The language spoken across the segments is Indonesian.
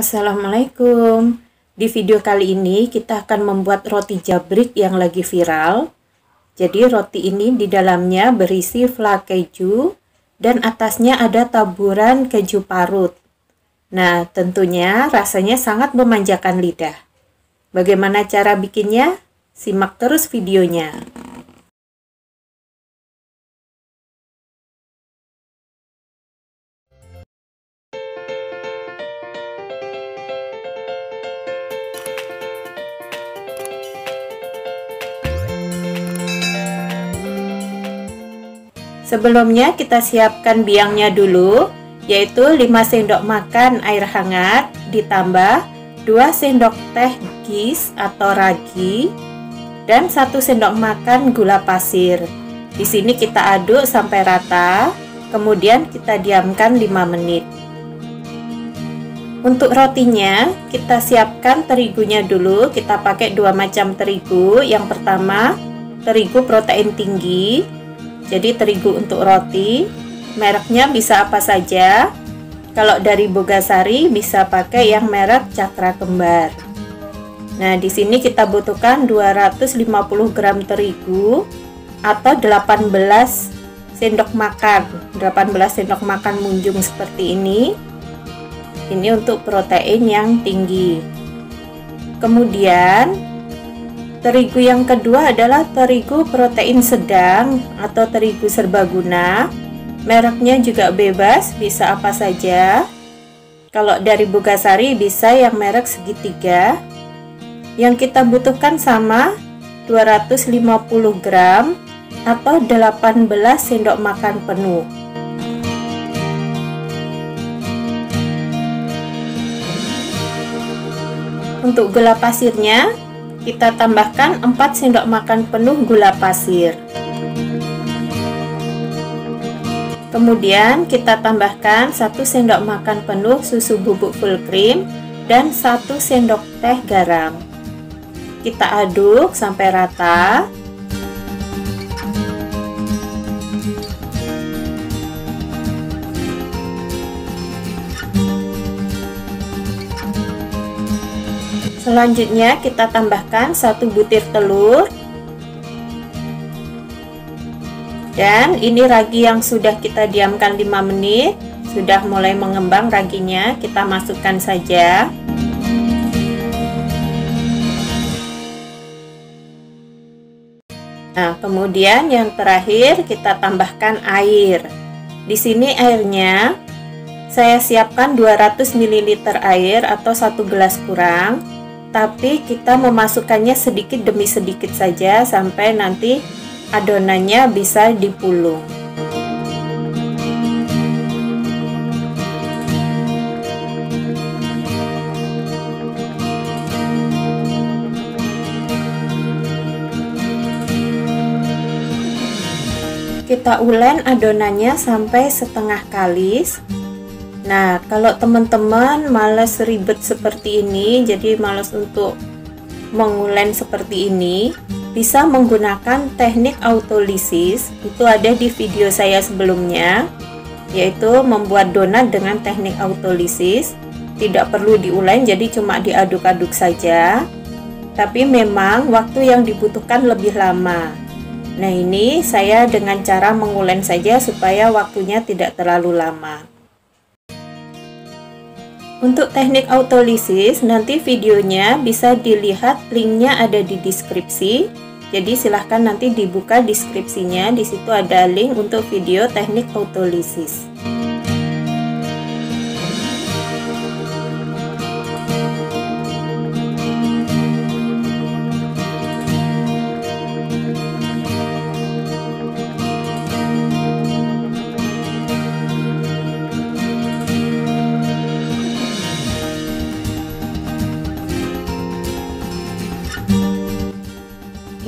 Assalamualaikum. Di video kali ini kita akan membuat roti jabrik yang lagi viral. Jadi roti ini di dalamnya berisi flak keju dan atasnya ada taburan keju parut. Nah, tentunya rasanya sangat memanjakan lidah. Bagaimana cara bikinnya? Simak terus videonya. Sebelumnya kita siapkan biangnya dulu, yaitu 5 sendok makan air hangat ditambah 2 sendok teh gis atau ragi dan 1 sendok makan gula pasir. Di sini kita aduk sampai rata, kemudian kita diamkan 5 menit. Untuk rotinya, kita siapkan terigunya dulu. Kita pakai 2 macam terigu. Yang pertama, terigu protein tinggi. Jadi terigu untuk roti, mereknya bisa apa saja. Kalau dari Bogasari bisa pakai yang merek Cakra Kembar. Nah, di sini kita butuhkan 250 gram terigu atau 18 sendok makan. 18 sendok makan munjung seperti ini. Ini untuk protein yang tinggi. Kemudian terigu yang kedua adalah terigu protein sedang atau terigu serbaguna. Mereknya juga bebas, bisa apa saja. Kalau dari Bogasari bisa yang merek segitiga. Yang kita butuhkan sama 250 gram atau 18 sendok makan penuh. Untuk gula pasirnya, kita tambahkan 4 sendok makan penuh gula pasir. Kemudian kita tambahkan 1 sendok makan penuh susu bubuk full cream dan 1 sendok teh garam. Kita aduk sampai rata. Selanjutnya kita tambahkan 1 butir telur. Dan ini ragi yang sudah kita diamkan 5 menit, sudah mulai mengembang raginya, kita masukkan saja. Nah, kemudian yang terakhir kita tambahkan air. Di sini airnya saya siapkan 200 ml air atau 1 gelas kurang. Tapi kita memasukkannya sedikit demi sedikit saja sampai nanti adonannya bisa dipulung. Kita ulen adonannya sampai setengah kalis. Nah, kalau teman-teman malas ribet seperti ini, jadi malas untuk mengulen seperti ini, bisa menggunakan teknik autolisis. Itu ada di video saya sebelumnya, yaitu membuat donat dengan teknik autolisis. Tidak perlu diulen, jadi cuma diaduk-aduk saja. Tapi memang waktu yang dibutuhkan lebih lama. Nah, ini saya dengan cara mengulen saja supaya waktunya tidak terlalu lama. Untuk teknik autolisis, nanti videonya bisa dilihat, linknya ada di deskripsi. Jadi silahkan nanti dibuka deskripsinya, di situ ada link untuk video teknik autolisis.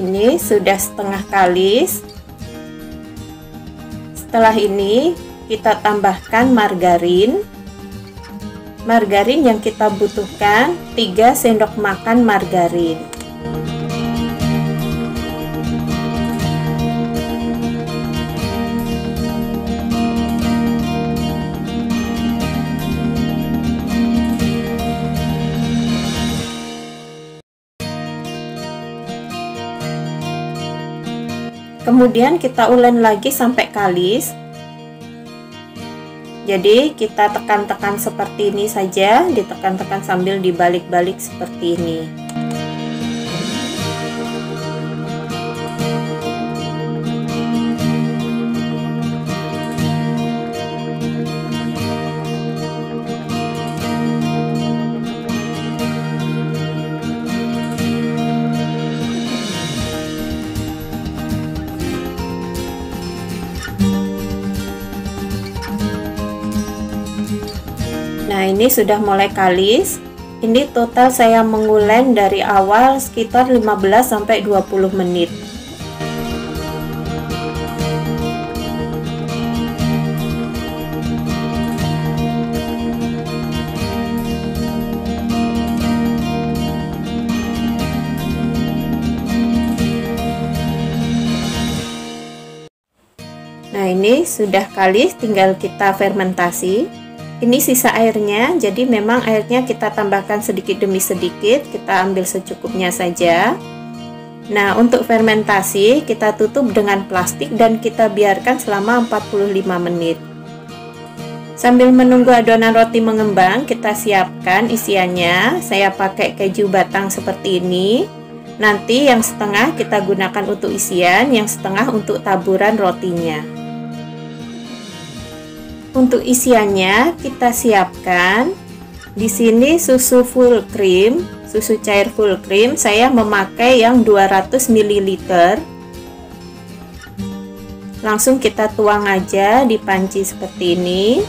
Ini sudah setengah kalis. Setelah ini kita tambahkan margarin. Margarin yang kita butuhkan 3 sendok makan margarin. Kemudian kita ulek lagi sampai kalis. Jadi kita tekan-tekan seperti ini saja, ditekan-tekan sambil dibalik-balik seperti ini. Nah, ini sudah mulai kalis. Ini total saya mengulen dari awal sekitar 15-20 menit. Nah, ini sudah kalis, tinggal kita fermentasi. Ini sisa airnya, jadi memang airnya kita tambahkan sedikit demi sedikit, kita ambil secukupnya saja. Nah, untuk fermentasi kita tutup dengan plastik dan kita biarkan selama 45 menit. Sambil menunggu adonan roti mengembang, kita siapkan isiannya. Saya pakai keju batang seperti ini. Nanti yang setengah kita gunakan untuk isian, yang setengah untuk taburan rotinya. Untuk isiannya kita siapkan di sini susu full cream, susu cair full cream. Saya memakai yang 200 ml. Langsung kita tuang aja di panci seperti ini.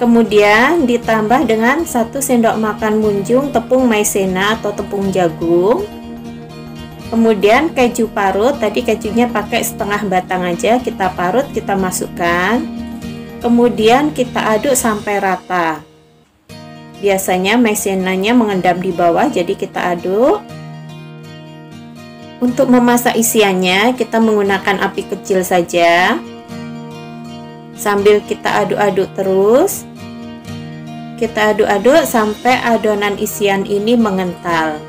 Kemudian ditambah dengan 1 sendok makan munjung tepung maizena atau tepung jagung. Kemudian keju parut, tadi kejunya pakai setengah batang aja, kita parut, kita masukkan. Kemudian kita aduk sampai rata. Biasanya maizenanya mengendap di bawah, jadi kita aduk. Untuk memasak isiannya kita menggunakan api kecil saja. Sambil kita aduk-aduk terus. Kita aduk-aduk sampai adonan isian ini mengental.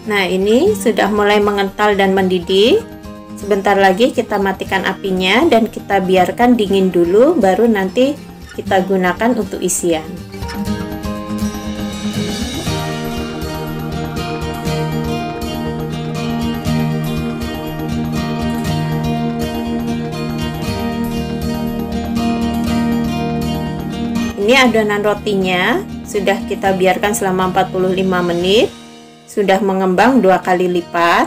Nah, ini sudah mulai mengental dan mendidih. Sebentar lagi kita matikan apinya dan kita biarkan dingin dulu, baru nanti kita gunakan untuk isian. Ini adonan rotinya sudah kita biarkan selama 45 menit. Sudah mengembang 2 kali lipat.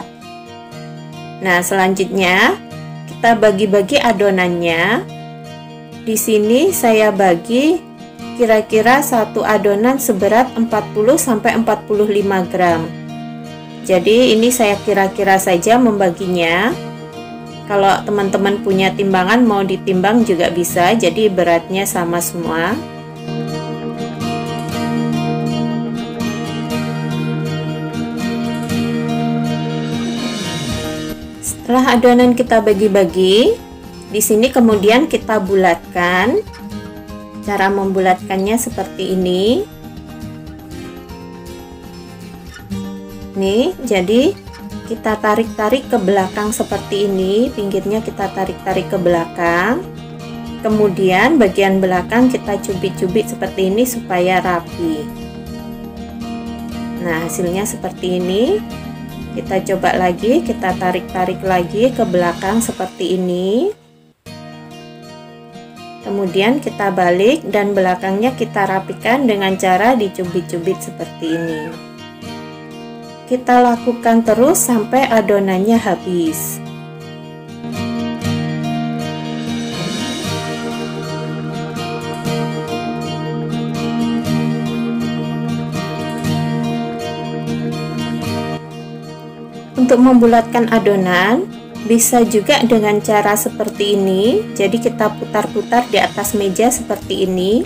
Nah, selanjutnya kita bagi-bagi adonannya. Di sini saya bagi kira-kira satu adonan seberat 40-45 gram. Jadi ini saya kira-kira saja membaginya. Kalau teman-teman punya timbangan mau ditimbang juga bisa, jadi beratnya sama semua. Setelah adonan kita bagi-bagi, di sini kemudian kita bulatkan. Cara membulatkannya seperti ini. Nih, jadi kita tarik-tarik ke belakang seperti ini, pinggirnya kita tarik-tarik ke belakang. Kemudian bagian belakang kita cubit-cubit seperti ini supaya rapi. Nah, hasilnya seperti ini. Kita coba lagi, kita tarik-tarik lagi ke belakang seperti ini. Kemudian kita balik dan belakangnya kita rapikan dengan cara dicubit-cubit seperti ini. Kita lakukan terus sampai adonannya habis. Untuk membulatkan adonan bisa juga dengan cara seperti ini. Jadi kita putar-putar di atas meja seperti ini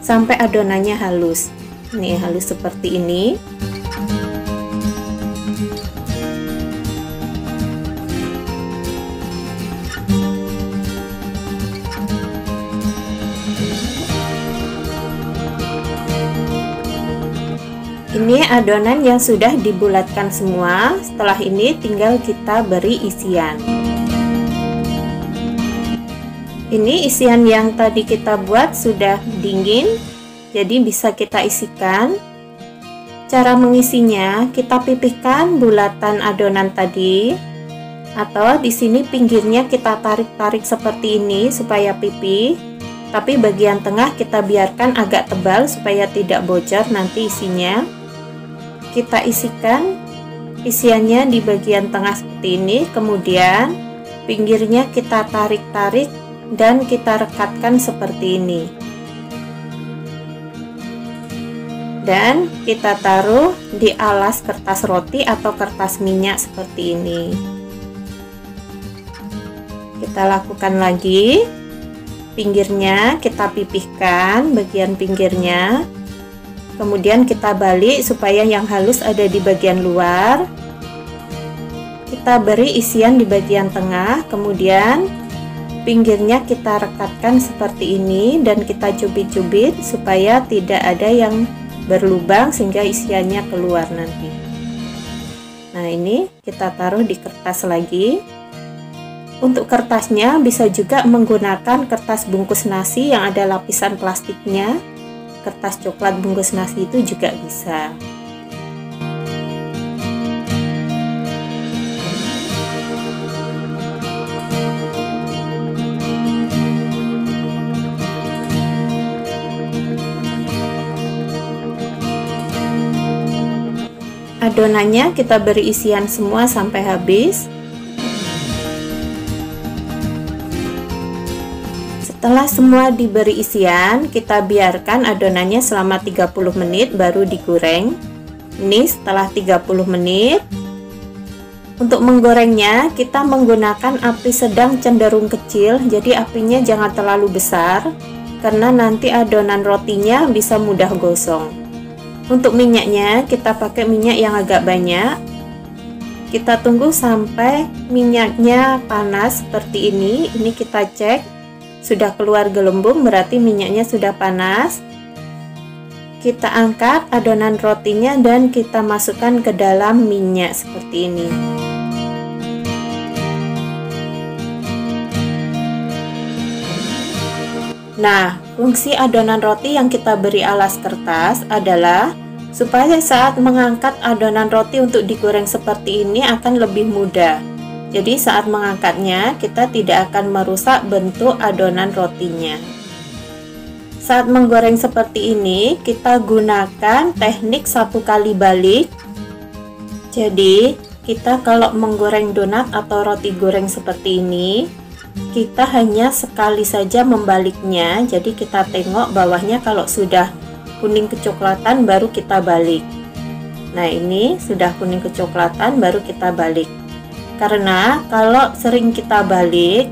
sampai adonannya halus. Ini halus seperti ini. Ini adonan yang sudah dibulatkan semua. Setelah ini tinggal kita beri isian. Ini isian yang tadi kita buat sudah dingin, jadi bisa kita isikan. Cara mengisinya, kita pipihkan bulatan adonan tadi, atau di sini pinggirnya kita tarik-tarik seperti ini supaya pipih. Tapi bagian tengah kita biarkan agak tebal supaya tidak bocor nanti isinya. Kita isikan isiannya di bagian tengah seperti ini, kemudian pinggirnya kita tarik-tarik dan kita rekatkan seperti ini. Dan kita taruh di alas kertas roti atau kertas minyak seperti ini. Kita lakukan lagi. Pinggirnya kita pipihkan bagian pinggirnya. Kemudian kita balik supaya yang halus ada di bagian luar. Kita beri isian di bagian tengah, kemudian pinggirnya kita rekatkan seperti ini dan kita cubit-cubit supaya tidak ada yang berlubang sehingga isiannya keluar nanti. Nah, ini kita taruh di kertas lagi. Untuk kertasnya bisa juga menggunakan kertas bungkus nasi yang ada lapisan plastiknya. Kertas coklat bungkus nasi itu juga bisa. Adonannya kita beri isian semua sampai habis. Setelah semua diberi isian, kita biarkan adonannya selama 30 menit baru digoreng. Ini setelah 30 menit. Untuk menggorengnya, kita menggunakan api sedang cenderung kecil, jadi apinya jangan terlalu besar karena nanti adonan rotinya bisa mudah gosong. Untuk minyaknya, kita pakai minyak yang agak banyak. Kita tunggu sampai minyaknya panas seperti ini. Ini kita cek. Sudah keluar gelembung, berarti minyaknya sudah panas. Kita angkat adonan rotinya dan kita masukkan ke dalam minyak seperti ini. Nah, fungsi adonan roti yang kita beri alas kertas adalah supaya saat mengangkat adonan roti untuk digoreng seperti ini akan lebih mudah. Jadi saat mengangkatnya kita tidak akan merusak bentuk adonan rotinya. Saat menggoreng seperti ini kita gunakan teknik 1 kali balik. Jadi kita kalau menggoreng donat atau roti goreng seperti ini, kita hanya sekali saja membaliknya. Jadi kita tengok bawahnya, kalau sudah kuning kecoklatan baru kita balik. Nah, ini sudah kuning kecoklatan baru kita balik. Karena kalau sering kita balik,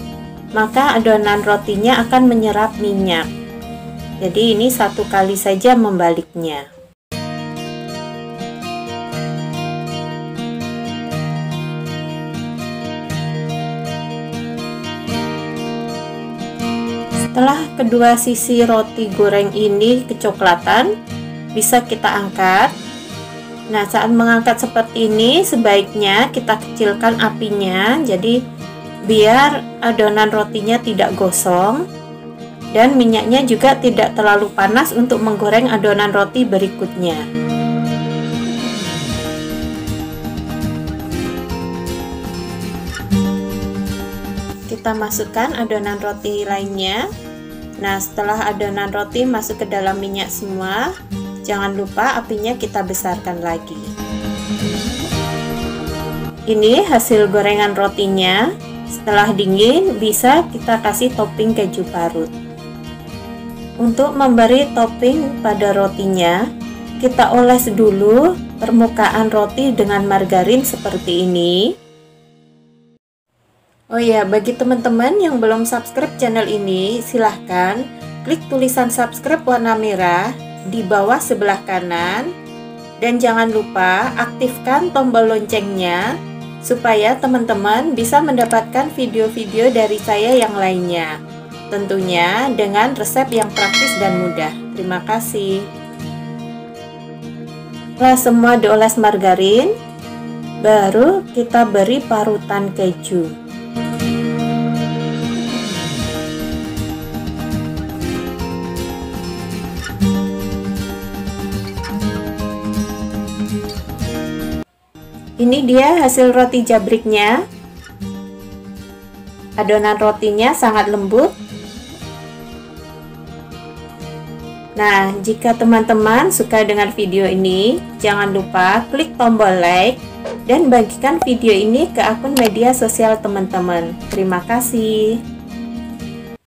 maka adonan rotinya akan menyerap minyak. Jadi ini 1 kali saja membaliknya. Setelah kedua sisi roti goreng ini kecoklatan, bisa kita angkat. Nah, saat mengangkat seperti ini sebaiknya kita kecilkan apinya, jadi biar adonan rotinya tidak gosong dan minyaknya juga tidak terlalu panas untuk menggoreng adonan roti berikutnya. Kita masukkan adonan roti lainnya. Nah, setelah adonan roti masuk ke dalam minyak semua, jangan lupa apinya kita besarkan lagi. Ini hasil gorengan rotinya. Setelah dingin bisa kita kasih topping keju parut. Untuk memberi topping pada rotinya, kita oles dulu permukaan roti dengan margarin seperti ini. Oh ya, bagi teman-teman yang belum subscribe channel ini, silahkan klik tulisan subscribe warna merah di bawah sebelah kanan, dan jangan lupa aktifkan tombol loncengnya supaya teman-teman bisa mendapatkan video-video dari saya yang lainnya, tentunya dengan resep yang praktis dan mudah. Terima kasih. Setelah semua dioles margarin, baru kita beri parutan keju. Ini dia hasil roti jabriknya. Adonan rotinya sangat lembut. Nah, jika teman-teman suka dengan video ini, jangan lupa klik tombol like dan bagikan video ini ke akun media sosial teman-teman. Terima kasih.